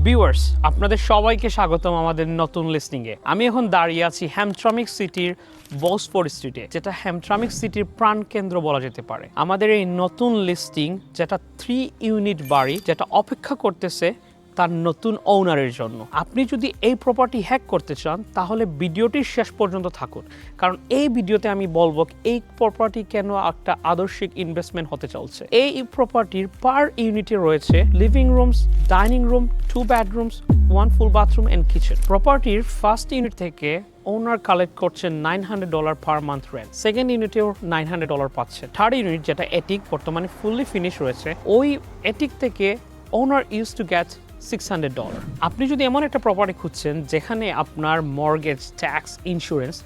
Viewers আপনাদের সবাইকে স্বাগতম আমাদের নতুন লিস্টিংয়ে। আমি এখন দাঁড়িয়ে আছি হ্যামট্রামিক সিটির বসফোর স্ট্রিটে, যেটা হ্যামট্রামিক সিটির প্রাণকেন্দ্র বলা যেতে পারে। আমাদের এই নতুন লিস্টিং, যেটা 3 ইউনিট বাড়ি, যেটা অপেক্ষা করতেছে তার নতুন ওনারের জন্য। আপনি যদি এই প্রপার্টি হ্যাক করতে চান তাহলে ভিডিওটির শেষ পর্যন্ত থাকুন, কারণ এই ভিডিওতে আমি বলবো এই প্রপার্টি কেন একটা আদর্শিক ইনভেস্টমেন্ট হতে চলছে। এই প্রপার্টির পার ইউনিটে রয়েছে living rooms, dining room, 2 bedrooms, 1 full bathroom and kitchen. প্রপার্টির ফার্স্ট ইউনিট থেকে ওনার কালেক্ট করছেন $900 পার মান্থ রেন্ট। সেকেন্ড ইউনিটেও $900 পাচ্ছে। থার্ড ইউনিট যেটা এটিক, বর্তমানে ফুললি ফিনিশ রয়েছে, ওই এটিক থেকে ওনার ইউজ টু গেট $600। আপনি যদি এমন একটা প্রপার্টি খুঁজছেন যেখানে আপনার মর্গেজ, ট্যাক্স, ইন্স্যুরেন্স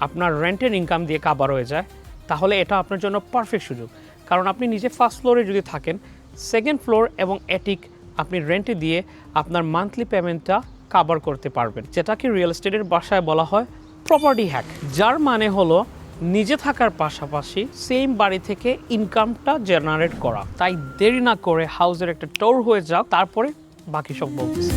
আপনার রেন্টের ইনকাম দিয়ে কাভার হয়ে যায়, তাহলে এটা আপনার জন্য পারফেক্ট সুযোগ। কারণ আপনি নিজে ফার্স্ট ফ্লোরে যদি থাকেন, সেকেন্ড ফ্লোর এবং এটিক আপনি রেন্টে দিয়ে আপনার মান্থলি পেমেন্টটা কাভার করতে পারবেন, যেটাকে রিয়েল এস্টেটের ভাষায় বলা হয় প্রপার্টি হ্যাক। যার মানে হলো নিজে থাকার পাশাপাশি সেম বাড়ি থেকে ইনকামটা জেনারেট করা। তাই দেরি না করে হাউসের একটা ট্যুর হয়ে যাও, তারপরে বাকি সব বলতেছি।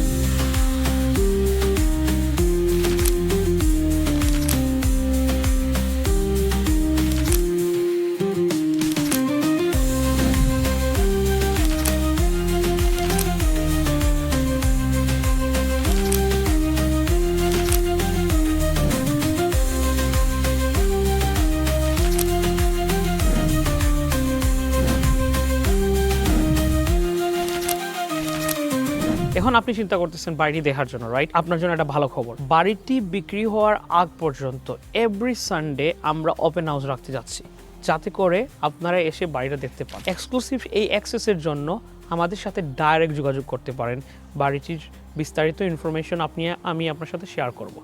এখন আপনি চিন্তা করতেছেন বাড়িটি দেখার জন্য, রাইট? আপনার জন্য একটা ভালো খবর, বাড়িটি বিক্রি হওয়ার আগ পর্যন্ত এভরি সানডে আমরা ওপেন হাউস রাখতে যাচ্ছি, যাতে করে আপনারা এসে বাড়িটা দেখতে পান। এক্সক্লুসিভ এই অ্যাক্সেসের জন্য আমাদের সাথে ডাইরেক্ট যোগাযোগ করতে পারেন। বাড়িটির বিস্তারিত ইনফরমেশন আমি আপনার সাথে শেয়ার করব।